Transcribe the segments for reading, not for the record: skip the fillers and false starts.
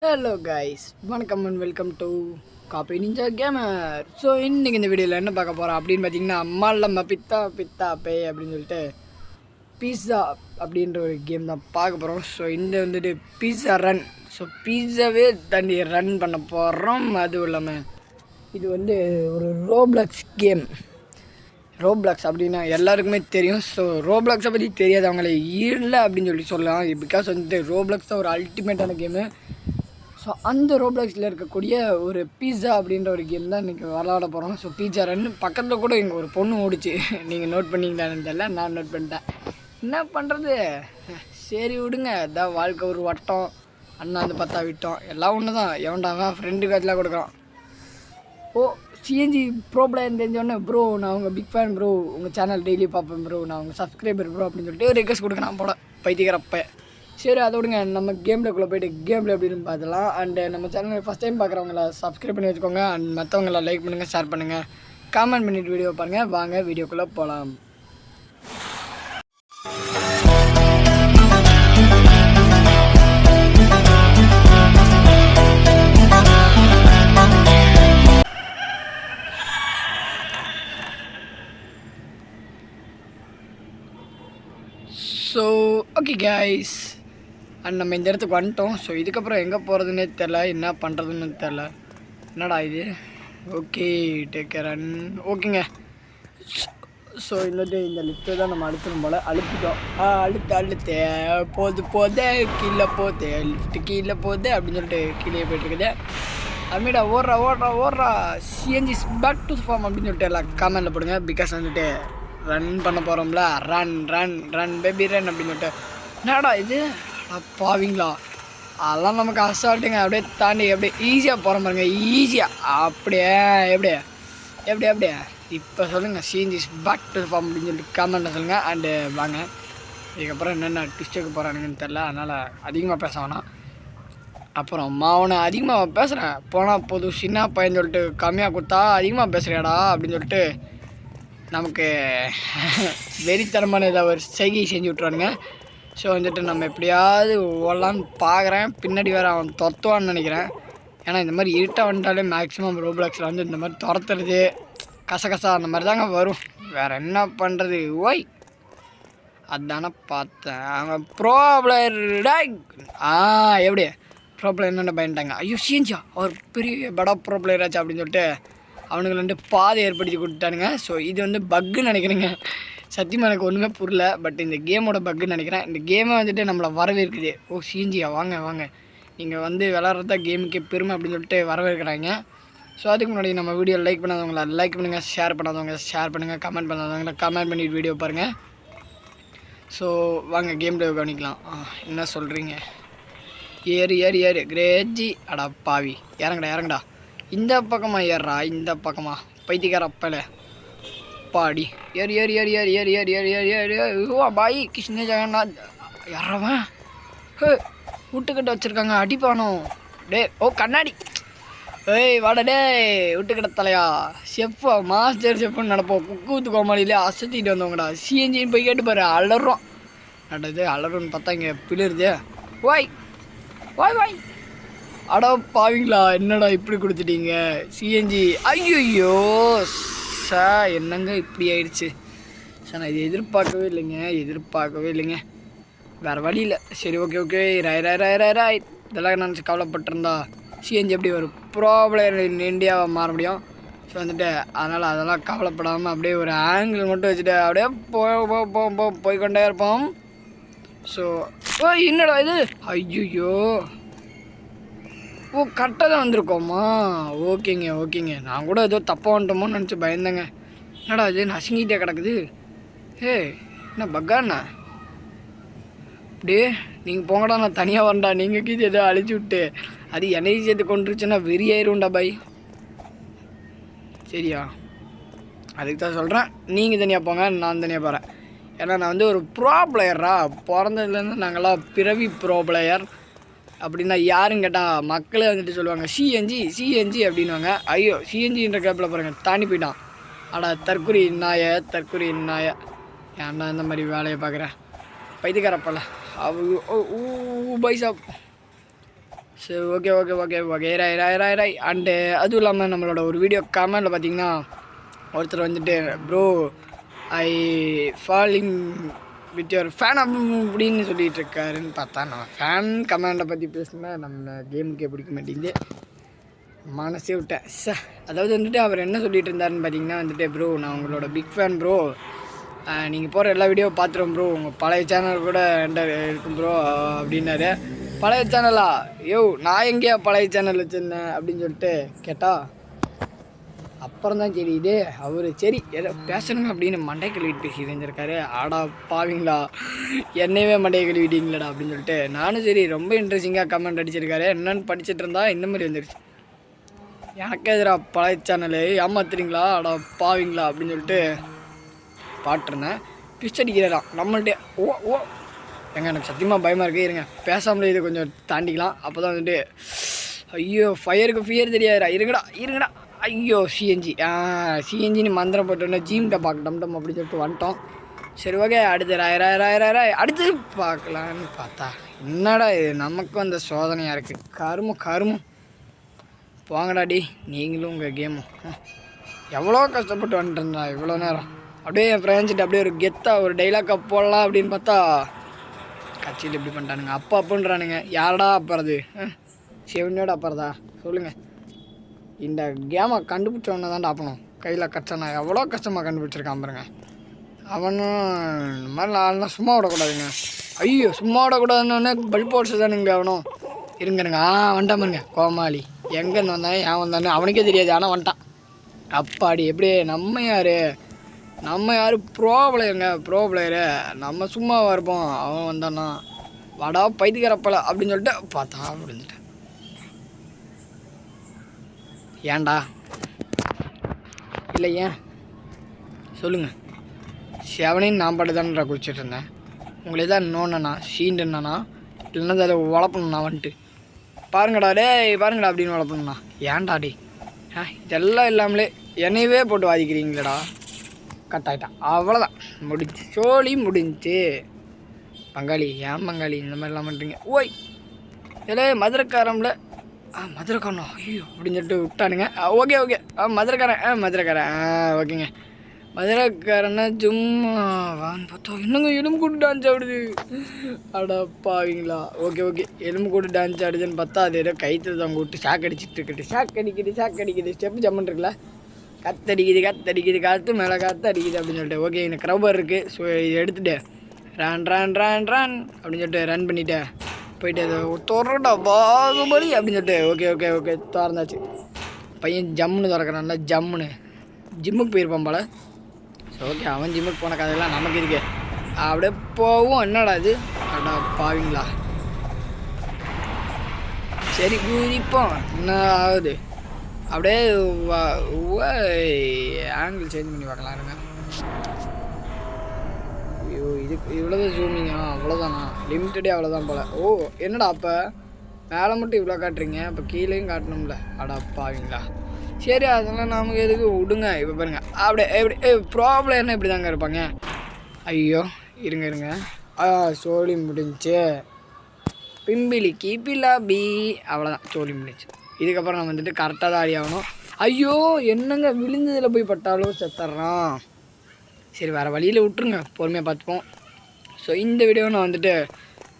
Hello guys, வணக்கம் and welcome to copy ninja gamer. So இன்றைக்கி இந்த வீடியோவில் என்ன பார்க்க போகிறோம் அப்படின்னு பார்த்தீங்கன்னா, மல்லம்ம பித்தா பித்தா பே அப்படின்னு சொல்லிட்டு பீஸா அப்படின்ற ஒரு கேம் தான் பார்க்க போகிறோம். ஸோ இந்த வந்துட்டு பீஸா ரன். ஸோ பீஸாவே தாண்டி ரன் பண்ண போகிறோம். அதுவும் இல்லாமல் இது வந்து ஒரு ரோப்ளக்ஸ் கேம். ரோப்ளாக்ஸ் அப்படின்னா எல்லாருக்குமே தெரியும். ஸோ ரோப்ளாக்ஸை பற்றி தெரியாதவங்களே இல்லை அப்படின்னு சொல்லலாம். பிகாஸ் வந்துட்டு ரோப்ளாக்ஸ் தான் ஒரு அல்டிமேட்டான கேமு. ஸோ அந்த ரோப்ளாக்ஸில் இருக்கக்கூடிய ஒரு பீஸா அப்படின்ற ஒரு கேம் தான் இன்றைக்கி விளாட போகிறோம். ஸோ பீஸா ரன் பக்கத்தில் கூட இங்கே ஒரு பொண்ணு ஓடிச்சு. நீங்கள் நோட் பண்ணிங்களான்னு தெரியல, நான் நோட் பண்ணிட்டேன். என்ன பண்ணுறது, சரி விடுங்க. இதான் வாழ்க்கை ஒரு வட்டம். அண்ணா வந்து பார்த்தா விட்டோம், எல்லாம் ஒன்று தான். எவன்டாங்க ஃப்ரெண்டு காட்டிலாம் கொடுக்குறான். ஓ சிஎன்ஜி ப்ரோ பிளேயர் தெரிஞ்சோடனே, ப்ரோ நான் உங்கள் பிக் ஃபேன் ப்ரோ, உங்கள் சேனல் டெய்லி பார்ப்பேன் ப்ரோ, நான் உங்கள் சப்ஸ்கிரைபர் ப்ரோ அப்படின்னு சொல்லிட்டு ஒரு ரெக்வஸ்ட் கொடுக்குறான் போட பைத்திக்கிறப்ப. சரி அதை விடுங்க, நம்ம கேம்லக்குள்ளே போய்ட்டு கேமில் எப்படின்னு பார்த்துலாம். அண்டு நம்ம சேனல் ஃபஸ்ட் டைம் பார்க்குறவங்கள சப்ஸ்கிரைப் பண்ணி வச்சுக்கோங்க. அண்ட் மற்றவங்கள லைக் பண்ணுங்கள், ஷேர் பண்ணுங்கள், காமெண்ட் பண்ணிவிட்டு வீடியோ பாருங்கள். வாங்க வீடியோக்குள்ளே போகலாம். ஸோ ஓகே கைஸ், அண்ட் நம்ம இந்த இடத்துக்கு வந்துட்டோம். ஸோ இதுக்கப்புறம் எங்கே போகிறதுனே தெரில, என்ன பண்ணுறதுன்னு தெரில. என்னடா இது? ஓகே டேக் கேர் அண்ட் ஓகேங்க. ஸோ இந்த லிஃப்ட்டு தான் நம்ம அழுத்தணும் போல். அழுத்திட்டோம். அழுத்து போதே கீழே போதே, லிஃப்ட்டு கீழே போதே அப்படின்னு சொல்லிட்டு கீழே போய்ட்டுருக்குது. அமீடா ஓடுறா சிஎன்ஜிஸ் பேக் டு ஃபார்ம் அப்படின்னு சொல்லிட்டு எல்லாம் கமெண்டில் போடுங்க. பிகாஸ் வந்துட்டு ரன் பண்ண போகிறோம்ல, ரன் பேபி ரன் அப்படின்னு சொல்லிட்டு. என்னடா இது பாவீங்களா, அதெல்லாம் நமக்கு அசால்ட்டுங்க. அப்படியே தாண்டி அப்படியே ஈஸியாக போகிற பாருங்க, ஈஸியாக அப்படியே எப்படியே இப்போ சொல்லுங்கள். சிஎன்ஜிஸ் பேக் டு ஃபார்ம் அப்படின்னு சொல்லிட்டு கமெண்ட்டில் சொல்லுங்கள். அண்டு வாங்க, இதுக்கப்புறம் என்னென்ன டிஸ்ட்ரிக்கு போகிறானுங்கன்னு தெரில, அதனால் அதிகமாக பேச வேணாம். அப்புறம் மாவனை அதிகமாக பேசுகிறேன் போனால் போதும், சின்ன பையன் சொல்லிட்டு கம்மியாக கொடுத்தா அதிகமாக பேசுகிறியாடா அப்படின்னு சொல்லிட்டு நமக்கு வெறித்தனமான ஏதாவது ஒரு செய்கை செஞ்சு விட்ருவானுங்க. ஸோ வந்துட்டு நம்ம எப்படியாவது ஓடலான்னு பார்க்குறேன். பின்னாடி வேறு அவன் துரத்துவான்னு நினைக்கிறேன். ஏன்னா இந்த மாதிரி இருட்டாக வந்துட்டாலே மேக்ஸிமம் ரோப்ளாக்ஸில் வந்து இந்த மாதிரி துரத்துறது கசகசா அந்த மாதிரி தாங்க வரும். வேறு என்ன பண்ணுறது? ஓய் அதானே பார்த்தேன். அவன் ப்ரோ பிளேயர் எப்படி ப்ரோ பிளேயர் என்னென்ன பயன்ட்டாங்க. ஐயோ சிஎன்ஜியா அவர் பெரிய படா ப்ரோ பிளேயர் ஆச்சு அப்படின்னு சொல்லிட்டு அவனுங்களை வந்து பாதை ஏற்படுத்தி கொடுத்தானுங்க. ஸோ இது வந்து பக்குன்னு நினைக்கிறேங்க. சத்தியமாக எனக்கு ஒன்றுமே புரியல, பட் இந்த கேமோட பக்குன்னு நினைக்கிறேன். இந்த கேமை வந்துட்டு நம்மளை வரவேற்குது. ஓ சிஎன்ஜியா வாங்க நீங்கள் வந்து விளாட்றதா கேமுக்கே பெருமை அப்படின்னு சொல்லிட்டு வரவேற்கிறாங்க. ஸோ அதுக்கு முன்னாடி நம்ம வீடியோ லைக் பண்ணாதவங்கள லைக் பண்ணுங்கள், ஷேர் பண்ணாதவங்க ஷேர் பண்ணுங்கள், கமெண்ட் பண்ணாதவங்கள கமெண்ட் பண்ணிட்டு வீடியோ பாருங்கள். ஸோ வாங்க கேமில் கவனிக்கலாம். என்ன சொல்கிறீங்க? ஏறு கிரேஜி அடா பாவி, இறங்கடா இந்த பக்கமாக ஏறுறா, இந்த பக்கமா பைத்தியக்காரப்பல பாடி ஏறி பாய் கிருஷ்ண ஜெகநாத் யாரவன் விட்டுக்கிட்ட வச்சுருக்காங்க அடிப்பானோ. டே ஓ கண்ணாடி, ஏய் வாடா டே விட்டுக்கிட்ட தலையா செஃப்பா மாஸ்டர் செஃப்னு நடப்போம். குக்கூத்து கோமாளியிலே அசத்திட்டு வந்தவங்கடா. சிஎன்ஜின்னு போய் கேட்டு பாரு, அலறோம் நடது. அலறுன்னு பார்த்தா இங்கே பிளிருது. வாய் அடா பாவீங்களா, என்னடா இப்படி கொடுத்துட்டீங்க சிஎன்ஜி? ஐயோ சார், என்னங்க இப்படி ஆயிடுச்சு சார். நான் இது எதிர்பார்க்கவே இல்லைங்க. வேறு வழி இல்லை. சரி ஓகே ராய் இதெல்லாம் நினச்சி கவலைப்பட்டிருந்தா சிஎன்ஜி எப்படி ஒரு ப்ரோ பிளேயர் இந்தியாவை மாற முடியும். ஸோ வந்துட்டு அதெல்லாம் கவலைப்படாமல் அப்படியே ஒரு ஆங்கிள் மட்டும் வச்சுட்டு அப்படியே போய்கொண்டே இருப்போம். ஸோ என்னடா இது? ஐயோ ஓ கரெக்டாக தான் வந்திருக்கோமா? ஓகேங்க. நான் கூட ஏதோ தப்பாக வந்துட்டோமோன்னு நினச்சி பயந்தேங்க. என்னடா இது நசுங்கிட்டே கிடக்குது. என்ன பக்காண்ணா அப்படியே நீங்கள் போங்கடா, நான் தனியாக வரேன்டா. நீங்கள் கீது ஏதோ அழிச்சு விட்டு அது என்னையும் சேர்த்து கொண்டுருச்சுன்னா வெறியாயிரும்டா பாய். சரியா, அதுக்கு தான் சொல்கிறேன், நீங்கள் தனியாக போங்க, நான் தனியாக போகிறேன். ஏன்னா நான் வந்து ஒரு ப்ரோ பிளேயரா, பிறந்ததுலேருந்து நாங்களாம் பிறவி ப்ரோ பிளேயர். அப்படின்னா யாருன்னு கேட்டால் மக்களே வந்துட்டு சொல்லுவாங்க சிஎன்ஜி அப்படின்வாங்க. ஐயோ சிஎன்ஜின்ற கேப்பில் பாருங்கள் தாண்டி போயிட்டான். ஆனால் தற்குறி நாய ஏன்னா இந்த மாதிரி வேலையை பார்க்குறேன் பைத்தியக்காரப்பல. பைசா சரி ஓகே ஓகே ஓகே ஓகே ராய் அண்டு அதுவும் இல்லாமல் நம்மளோட ஒரு வீடியோ கமெண்டில் பார்த்தீங்கன்னா ஒருத்தர் வந்துட்டு bro I falling with your fan அப்படின்னு சொல்லிட்டு இருக்காருன்னு பார்த்தா நம்ம ஃபேன் கமெண்டை பற்றி பேசுனா நம்ம கேமுக்கே பிடிக்க மாட்டேங்குது, மனசே விட்டேன் அதாவது வந்துட்டு அவர் என்ன சொல்லிட்டு இருந்தாருன்னு பார்த்தீங்கன்னா வந்துட்டு ப்ரோ நான் உங்களோட பிக் ஃபேன் ப்ரோ, நீங்கள் போகிற எல்லா வீடியோ பார்த்துருவோம் ப்ரோ, உங்கள் பழைய சேனல் கூட என்கிட்ட இருக்கும் ப்ரோ அப்படின்னாரு. பழைய சேனலா? யோ நான் எங்கேயா பழைய சேனல் வச்சுருந்தேன் அப்படின்னு சொல்லிட்டு கேட்டால் அப்புறம் தான் தெரியுது அவர் சரி ஏதோ பேசணுங்க அப்படின்னு மண்டை கழுவிட்டு பேசி இருந்திருக்காரு. ஆடா பாவீங்களா, என்னையவே மண்டையை கழுவிட்டீங்களடா அப்படின்னு சொல்லிட்டு நானும் சரி ரொம்ப இன்ட்ரெஸ்டிங்காக கமெண்ட் அடிச்சிருக்காரு. என்னென்னு படிச்சுட்டு இருந்தா இந்த மாதிரி வந்துடுச்சு. எனக்கு எதிரா பழைய சேனலு ஏமாத்துறீங்களா அடா பாவீங்களா அப்படின்னு சொல்லிட்டு பாட்டிருந்தேன். ட்விஸ்ட் அடிக்கிறாராம் நம்மள்கிட்ட. ஓ ஓ எங்க எனக்கு சத்தியமாக பயமாக இருக்குது, இருங்க பேசாமலே இது கொஞ்சம் தாண்டிக்கலாம். அப்போ தான் வந்துட்டு ஐயோ ஃபயருக்கு ஃபியர் தெரியாதுடா, இருங்கடா ஐயோ சிஎன்ஜின்னு மந்திரம் போட்டோன்னே ஜீம்கிட்ட பார்க்கட்டும் அப்படின்னு சொல்லிட்டு வந்துட்டோம். சரி ஓகே அடுத்து ராய் அடுத்து பார்க்கலான்னு பார்த்தா என்னடா இது நமக்கும் அந்த சோதனையாக இருக்குது. கருமம் போங்கடாடி நீங்களும் உங்கள் கேமும். எவ்வளோ கஷ்டப்பட்டு வந்துட்டுருந்தா இவ்வளோ நேரம். அப்படியே என் ஃப்ரெண்ட்ஸ்கிட்ட அப்படியே ஒரு கெத்தாக ஒரு டைலாக்காக போடலாம் அப்படின்னு பார்த்தா கட்சியில் இப்படி பண்ணிட்டானுங்க. அப்புன்றானுங்க. யாரடா அப்புறது? சிவனோட அப்புறதா சொல்லுங்கள். இந்த கேமை கண்டுபிடிச்சவொன்னே தான்டா அப்பணும் கையில் கஷ்டம். எவ்வளோ கஷ்டமாக கண்டுபிடிச்சிருக்கான் பாருங்க. அவனும் இந்த மாதிரி நாளெலாம் சும்மா விடக்கூடாதுங்க. ஐயோ சும்மா விடக்கூடாதுன்னு பல்ப் போட்ஸ் தானுங்க அவனும். இருங்க வந்துட்டான் பாருங்க கோமாளி. எங்கேன்னு வந்தானே ஏன் வந்தானே அவனுக்கே தெரியாது, ஆனால் வந்துட்டான். அப்பாடி எப்படி நம்ம யார் ப்ரோ பிளேயரு நம்ம சும்மாவாக இருப்போம். அவன் வந்தானா வடா பைத்தியக்காரப்பல அப்படின்னு சொல்லிட்டு பார்த்தா விழுந்துட்டேன். ஏன்டா இல்லை ஏன் சொல்லுங்கள். செவனையும் நான் பாட்டு தானே குடிச்சிட்டு இருந்தேன். உங்களே தான் நோண்ணா சீண்டுண்ணா இல்லைன்னா அதை வளர்ப்பணுண்ணா வந்துட்டு பாருங்கடா அப்படின்னு வளர்ப்பணுண்ணா. ஏன்டா டே இதெல்லாம் இல்லாமலே என்னையவே போட்டு வாதிக்கிறீங்களேடா. கட் ஆகிட்டான் அவ்வளோதான் முடிஞ்சு சோழி முடிஞ்சு. பங்காளி ஏன் பங்காளி இந்த மாதிரிலாம் பண்ணுறீங்க? ஓய் இல்லை மதுரைக்காரம்ல மதுரைக்காரனா ஐயோ அப்படின்னு சொல்லிட்டு விட்டானுங்க. ஓகே மதுரைக்காரன் ஓகேங்க. மதுரைக்காரன்னா சும்மாவான்னு பார்த்தா இன்னுங்க எலும்பு கூட்டு டான்ஸ் ஆடுது. அடா பாவீங்களா. ஓகே எலும்பு கூட்டு டான்ஸ் ஆடுதுன்னு பார்த்தா அது ஏதோ கைத்தில் தான் கூட்டு ஷாக் அடிச்சுட்டு ஷாக் அடிக்குது ஸ்டெப்பு ஜம்முன்னு இருக்குல்ல. கத்தடிக்குது காற்று மேலே காற்று அடிக்குது அப்படின்னு சொல்லிட்டு ஓகே எனக்கு க்ரௌபர் இருக்குது. ஸோ இதை எடுத்துகிட்டு ரன் அப்படின்னு சொல்லிட்டு ரன் பண்ணிவிட்டு போயிட்டு அதை திறட்டா பாகுபலி அப்படின்னு சொல்லிட்டு ஓகே திறந்தாச்சு. பையன் ஜம்முன்னு திறக்கிறான்ல ஜம்முன்னு ஜிம்முக்கு போயிருப்பான் போல. ஸோ ஓகே அவன் ஜிம்முக்கு போன கதையெல்லாம் நமக்கு இருக்கு. அப்படியே போவோம். என்னடா இது அடா பாவீங்களா. சரி குதிப்போம் என்ன ஆகுது. அப்படியே ஆங்கிள் சேஞ்ச் பண்ணி பார்க்கலாம் இருங்க. ஐயோ இதுக்கு இவ்வளோதான் ஜூமிங்கா அவ்வளோதானா லிமிட்டடே அவ்வளோதான் போல். ஓ என்னடா அப்போ மேலே மட்டும் இவ்வளோ காட்டுறீங்க அப்போ கீழேயும் காட்டணும்ல. அடா பாவீங்களா. சரி அதெல்லாம் நமக்கு எதுக்கு விடுங்க. இப்போ பாருங்க அப்படியே ப்ராப்ளம் என்ன இப்படி தாங்க இருப்பாங்க. ஐயோ இருங்க சோழி முடிஞ்சு பிம்பிலிக்கு பிலாபி அவ்வளோதான் சோழி முடிஞ்சு. இதுக்கப்புறம் நம்ம வந்துட்டு கரெக்டாக தான் ஆடி ஆகணும். ஐயோ என்னங்க விழுந்ததில் போய் பட்டாலும் செத்துட்றான். சரி வேறு வழியில் விட்டுருங்க பொறுமையாக பார்த்துப்போம். ஸோ இந்த வீடியோ நான் வந்துட்டு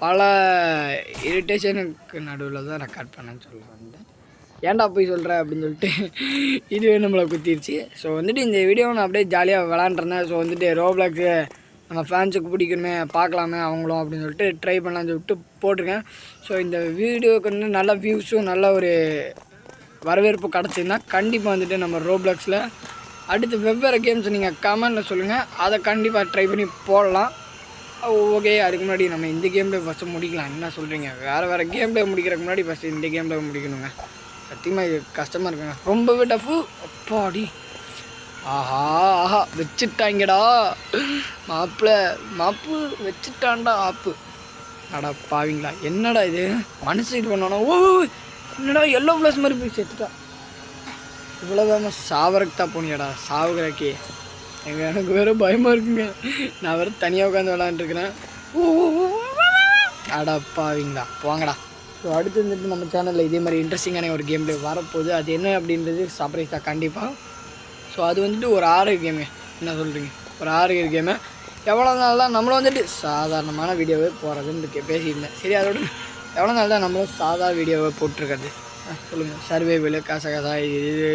பல இரிட்டேஷனுக்கு நடுவில் தான் ரெக்கார்ட் பண்ணேன்னு சொல்ல வந்தேன். ஏன்டா போய் சொல்கிறேன் அப்படின்னு சொல்லிட்டு இதுவே நம்மளை குத்திருச்சு. ஸோ வந்துட்டு இந்த வீடியோவை நான் அப்படியே ஜாலியாக விளாண்டுருந்தேன். ஸோ வந்துட்டு ரோப்ளாக்ஸு நம்ம ஃபேன்ஸுக்கு பிடிக்கணுமே பார்க்கலாமே அவங்களும் அப்படின்னு சொல்லிட்டு ட்ரை பண்ணலான்னு சொல்லிட்டு போட்டிருக்கேன். ஸோ இந்த வீடியோவுக்கு வந்து நல்ல வியூஸும் நல்ல ஒரு வரவேற்பு கிடச்சிதுன்னா கண்டிப்பாக வந்துட்டு நம்ம ரோப்ளாக்ஸில் அடுத்து வெவ்வேறு கேம்ஸ் நீங்கள் கமெண்டில் சொல்லுங்கள், அதை கண்டிப்பாக ட்ரை பண்ணி போடலாம். ஓகே அதுக்கு முன்னாடி நம்ம இந்த கேம் ப்ளே ஃபஸ்ட்டு முடிக்கலாம். என்ன சொல்கிறீங்க? வேறு கேம் ப்ளே முடிக்கிறதுக்கு முன்னாடி ஃபஸ்ட்டு இந்த கேம் ப்ளே முடிக்கணுங்க. சத்தியமாக இது கஷ்டமாக இருக்குங்க, ரொம்பவே டஃப்பு. அப்பாடி ஆஹா வச்சுட்டாங்கடா மாப்பு வச்சுட்டான்டா ஆப்பு. அடா பாவீங்களா என்னடா இது மனசு இது பண்ணணும். ஓ என்னடா எல்லோ ஃப்ளாஷ் மாதிரி போய் செத்துட்டா. இவ்வளோதாம சாவறக்கு தான் போனியாடா சாவுகிறக்கே. எனக்கு வேறு பயமாக இருக்குங்க. நான் வேறு தனியாக உட்காந்து விளாண்டுருக்கிறேன். அடா பாவீங்களா போங்கடா ஸோ அடுத்து வந்துட்டு நம்ம சேனலில் இதே மாதிரி இன்ட்ரெஸ்டிங்கான ஒரு கேம் வரப்போகுது. அது என்ன அப்படின்றது சர்ப்ரைஸ் தான் கண்டிப்பாக. ஸோ அது வந்துட்டு ஒரு ஆர்ஆர் கேமு. என்ன சொல்கிறீங்க? ஒரு ஆர்ஆர் கேமு. எவ்வளோ நாள் தான் நம்மளும் வந்துட்டு சாதாரணமான வீடியோவே போகிறதுன்னு பேசியிருந்தேன். சரி, அதோட எவ்வளோ நாள் தான் நம்மளும் சாதா வீடியோவை போட்டிருக்கிறது? சொல்லுங்கள். சர்வைவலு கசகசா இது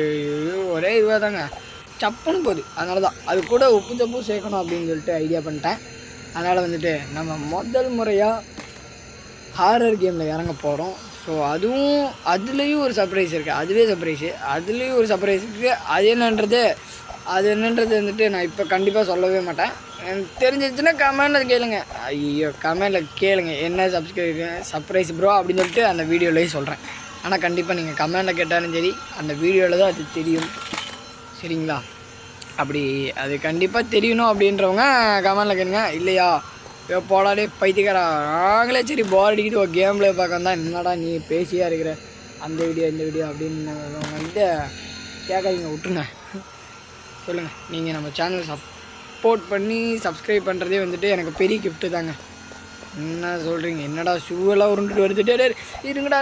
ஒரே இதுவாக தாங்க சப்புன்னு போகுது. அதனால தான் அது கூட உப்பு தப்பு சேர்க்கணும் அப்படின்னு சொல்லிட்டு ஐடியா பண்ணிட்டேன். அதனால் வந்துட்டு நம்ம முதல் முறையாக ஹாரர் கேமில் இறங்க போகிறோம். ஸோ அதுலேயும் ஒரு சர்ப்ரைஸ் இருக்குது. அதுவே சர்ப்ரைஸு. அதுலேயும் ஒரு சர்ப்ரைஸ் இருக்குது. அது என்னன்றது வந்துட்டு நான் இப்போ கண்டிப்பாக சொல்லவே மாட்டேன். எனக்கு தெரிஞ்சிச்சுன்னா கமெண்டில் கேளுங்க. ஐயோ, கமெண்டில் கேளுங்க என்ன சர்ப்ரைஸ் ப்ரோ அப்படின்னு சொல்லிட்டு அந்த வீடியோலேயே சொல்கிறேன். ஆனால் கண்டிப்பாக நீங்கள் கமெண்டில் கேட்டாலும் சரி, அந்த வீடியோவில் தான் அது தெரியும். சரிங்களா? அப்படி அது கண்டிப்பாக தெரியணும் அப்படின்றவங்க கமெண்டில் கேளுங்க. இல்லையா போடாடே பைத்தியக்காரா, நாங்களே சரி போர் அடிக்கிட்டு ஒரு கேமில் பார்க்க தான் என்னடா நீ பேசியாக இருக்கிற அந்த வீடியோ இந்த வீடியோ அப்படின்னு வந்துட்டு கேட்காதீங்க, விட்டுருங்க. சொல்லுங்கள். நீங்கள் நம்ம சேனல் சப்போர்ட் பண்ணி சப்ஸ்கிரைப் பண்ணுறதே வந்துட்டு எனக்கு பெரிய கிஃப்ட்டு தாங்க. என்ன சொல்கிறீங்க? என்னடா ஷூவெல்லாம் உருண்டுட்டு வருதுட்டே இருங்கடா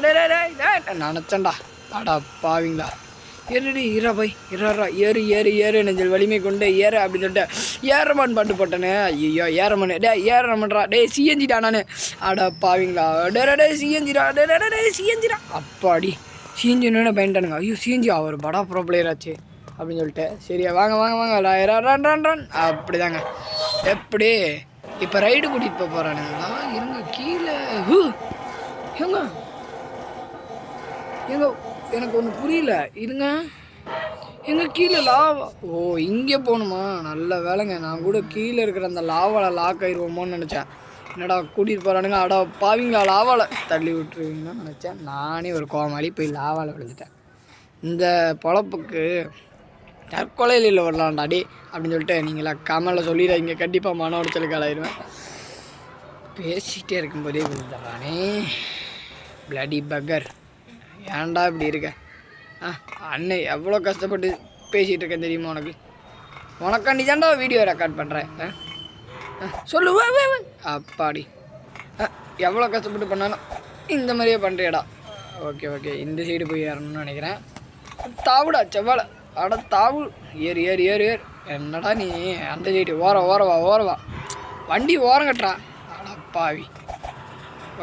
நினச்சேன்டா. அடா பாவீங்களா, ஏறுடி ஈரா போய் இறா ஏறு ஏறு ஏறு நெஞ்சல் வலிமை கொண்டு ஏறு அப்படின்னு சொல்லிட்டு ஏறமான் பாட்டு போட்டேனே. ஐயோ ஏறமானு ஏறமான்றா சிஎஞ்சிடா நான். அடா பாவீங்களா, டே சிஎஞ்சிடா டே சிஎஞ்சிடா. அப்பாடி சிஎஞ்சின்னு பயன்ட்டானுங்க. ஐயோ சிஎஞ்சி அவர் படா ப்ரோ பிளேயர் ஆச்சு அப்படின்னு சொல்லிட்டு சரியா வாங்க வாங்க வாங்க ரன் அப்படி தாங்க. எப்படி இப்போ ரைடு கூட்டிகிட்டு போகிறானுங்களா? இருங்க கீழே எங்க எனக்கு ஒன்று புரியல. இருங்க எங்கே கீழே லாவா? ஓ இங்கே போகணுமா? நல்ல வேலைங்க. நான் கூட கீழே இருக்கிற அந்த லாவாவில் லாக் ஆயிடுவோமோன்னு நினச்சேன். என்னடா கூட்டிகிட்டு போகிறானுங்க. அடா பாவீங்களா, லாவாவில் தள்ளி விட்டுருவீங்கன்னு நினச்சேன். நானே ஒரு கோமாளி போய் லாவாவில் விழுந்துட்டேன். இந்த பொழப்புக்கு தற்கொலையில் வரலாம்டாடி அப்படின்னு சொல்லிட்டு நீங்களா கமெண்டில் சொல்லிடுறீங்க. கண்டிப்பாக மன உடைச்சலுக்கு ஆளாயிடுவேன். பேசிகிட்டே இருக்கும்போதே விழுந்தானே பிளடி பக்கர். ஏன்டா இப்படி இருக்க? அண்ணே எவ்வளோ கஷ்டப்பட்டு பேசிகிட்டு இருக்கேன் தெரியுமா உனக்கு? உனக்காண்டி தான்டா வீடியோ ரெக்கார்ட் பண்ணுறேன். சொல்லு அப்பாடி. எவ்வளோ கஷ்டப்பட்டு பண்ணாலும் இந்த மாதிரியே பண்ணுறியடா. ஓகே இந்த சைடு போய் ஏறணும்னு நினைக்கிறேன். தாவுடா செவ்வாழை. அட தாவு ஏறு ஏறு ஏறு ஏறு. என்னடா நீ அந்த சைடு ஓரவா வண்டி ஓரம் கட்டுறா. அடப்பாவி.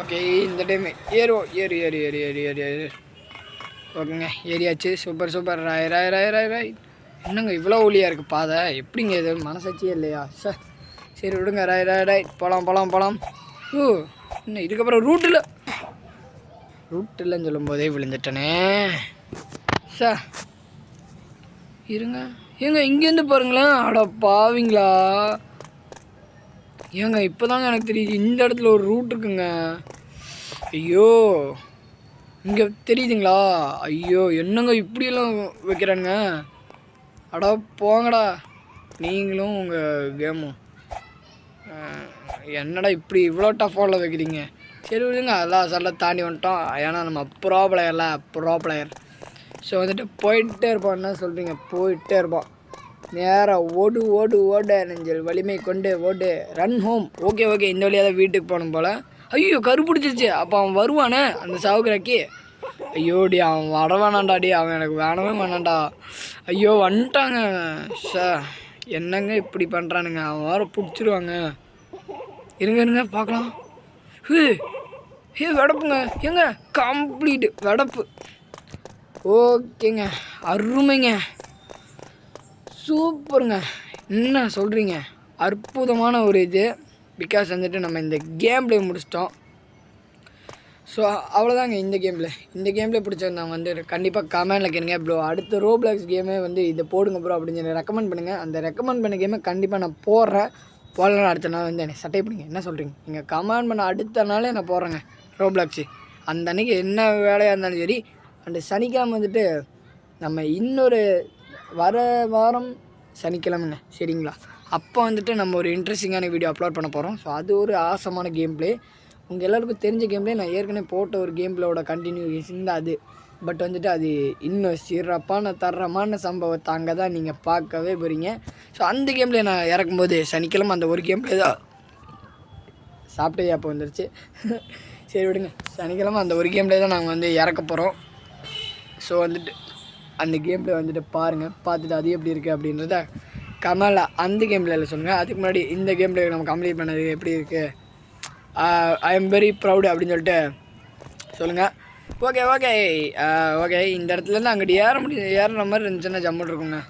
ஓகே இந்த டைமு ஏறுவோம். ஏறு ஏறு ஏறு ஏறு ஏறு ஏறு ஓகேங்க, ஏரியாச்சு. சூப்பர் ராய். என்னங்க இவ்வளோ ஒலியாக இருக்குது பாதை? எப்படிங்க இது மனசாட்சியே இல்லையா? சரி விடுங்க. ராய் போகலாம். ஓ இன்னும் இதுக்கப்புறம் ரூட் இல்லைன்னு சொல்லும்போதே விழுந்துட்டனே. இருங்க ஏங்க இங்கேருந்து பாருங்களேன். அட பாவீங்களா ஏங்க, இப்போ தாங்க எனக்கு தெரியுது இந்த இடத்துல ஒரு ரூட் இருக்குங்க. ஐயோ இங்கே தெரியுதுங்களா? ஐயோ என்னங்க இப்படியெல்லாம் வைக்கிறானுங்க. அடா போங்கடா நீங்களும் உங்கள் கேமும். என்னடா இப்படி இவ்வளோ டஃப்பாக வைக்கிறீங்க? சரி விடுங்க, அதெல்லாம் அதெல்லாம் தாண்டி வந்துட்டோம். ஏன்னா நம்ம ப்ரோ பிளேயர். ஸோ வந்துட்டு போயிட்டே இருப்போம். என்ன சொல்கிறீங்க? போயிட்டே இருப்போம். நேராக ஓடு நெஞ்சல் வலிமை கொண்டு ஓடு ரன் ஹோம். ஓகே இந்த வழியாக தான் வீட்டுக்கு போகணும் போல். ஐயோ கரு பிடிச்சிருச்சு. அப்போ அவன் வருவானே அந்த சாவுக்குறாக்கி. ஐயோடி அவன் வரவேணாண்டாடி. அவன் எனக்கு வேணவே வேணாண்டா. ஐயோ வந்துட்டாங்க. என்னங்க இப்படி பண்ணுறானுங்க? அவன் வர பிடிச்சிருவாங்க. இருங்க பார்க்கலாம். வெடப்புங்க ஏங்க, கம்ப்ளீட் வெடப்பு. ஓகேங்க, அருமைங்க, சூப்பருங்க. என்ன சொல்கிறீங்க? அற்புதமான ஒரு இது. பிகாஸ் வந்துட்டு நம்ம இந்த கேம் பிளே முடிச்சிட்டோம். ஸோ அவ்வளோதாங்க இந்த கேமில் பிடிச்சிருந்தாங்க வந்து கண்டிப்பாக கமெண்டில் கேளுங்க. ப்ரோ அடுத்த ரோப்ளாக்ஸ் கேமே வந்து இதை போடுங்க ப்ரோ அப்படின்னு சொல்லி ரெக்கமெண்ட் பண்ணுங்கள். அந்த ரெக்கமெண்ட் பண்ண கேமை கண்டிப்பாக நான் போடலன்னு அடுத்த நாள் வந்து என்னை சட்டை பிடிங்க. என்ன சொல்கிறீங்க? நீங்கள் கமெண்ட் பண்ண அடுத்த நாளே நான் போடுறேங்க ரோப்ளாக்ஸு. அந்த அன்றைக்கி என்ன வேலையாக இருந்தாலும் சரி. அண்டு சனிக்கிழமை வந்துட்டு நம்ம இன்னொரு வர வாரம் சனிக்கிழமைங்க சரிங்களா? அப்போ வந்துட்டு நம்ம ஒரு இன்ட்ரெஸ்டிங்கான வீடியோ அப்லோட் பண்ண போகிறோம். ஸோ அது ஒரு ஆசமான கேம் பிளே. உங்கள் எல்லாருக்கும் தெரிஞ்ச கேம் பிளே. நான் ஏற்கனவே போட்ட ஒரு கேம் பிளேயோட கண்டினியூஷன் தான் அது. பட் வந்துட்டு அது இன்னும் சிறப்பான தரமான சம்பவத்தை அங்கே தான் நீங்கள் பார்க்கவே போகிறீங்க. ஸோ அந்த கேம் பிளே நான் இறக்கும்போது சனிக்கிழமை அந்த ஒரு கேம் பிளே தான் சாப்பிட்டே அப்போ வந்துருச்சு. சரி விடுங்க, சனிக்கிழமை அந்த ஒரு கேம்லேயே தான் நாங்கள் வந்து இறக்க போகிறோம். ஸோ வந்துட்டு அந்த கேம்ல வந்துட்டு பாருங்கள், பார்த்துட்டு அது எப்படி இருக்குது அப்படின்றத கமலில் அந்த கேமில் இல்லை சொல்லுங்கள். அதுக்கு முன்னாடி இந்த கேமில் நம்ம கம்ப்ளீட் பண்ணது எப்படி இருக்குது, ஐ எம் வெரி ப்ரௌடு அப்படின்னு சொல்லிட்டு சொல்லுங்கள். Okay okay okay. இந்த இடத்துலேருந்து அங்கிட்டு ஏறுற மாதிரி இருந்துச்சுன்னா ஜம்முன்னு இருக்குங்க.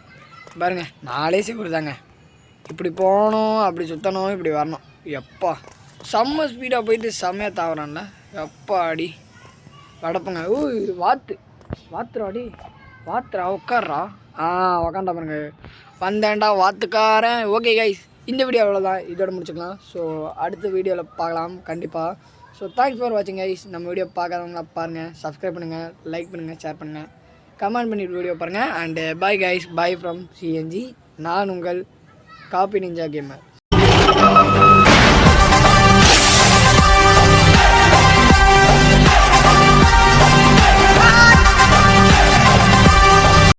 பாருங்கள் 4 செகண்ட் தாங்க. இப்படி போகணும், அப்படி சுற்றணும், இப்படி வரணும். எப்பா செம்ம ஸ்பீடாக போயிட்டு செம்மையாக தாவறான்ல. எப்பா அடி வடப்பங்க. ஓ வாத்துறாடி வாத்துறா உட்கார்றா. உக்காண்டா பாருங்க, வந்தேன்டா வாத்துக்காரன். ஓகே கைஸ், இந்த வீடியோ அவ்வளோதான், இதோட முடிச்சுக்கலாம். ஸோ அடுத்த வீடியோவில் பார்க்கலாம் கண்டிப்பாக. ஸோ தேங்க்ஸ் ஃபார் வாட்சிங் கைஸ். நம்ம வீடியோ பார்க்காதவங்களா பாருங்கள், சப்ஸ்கிரைப் பண்ணுங்கள், லைக் பண்ணுங்கள், ஷேர் பண்ணுங்கள், கமெண்ட் பண்ணிட்டு வீடியோ பாருங்கள். And bye guys, bye from CNG. நான் உங்கள் காப்பி நிஞ்சா கேமர்.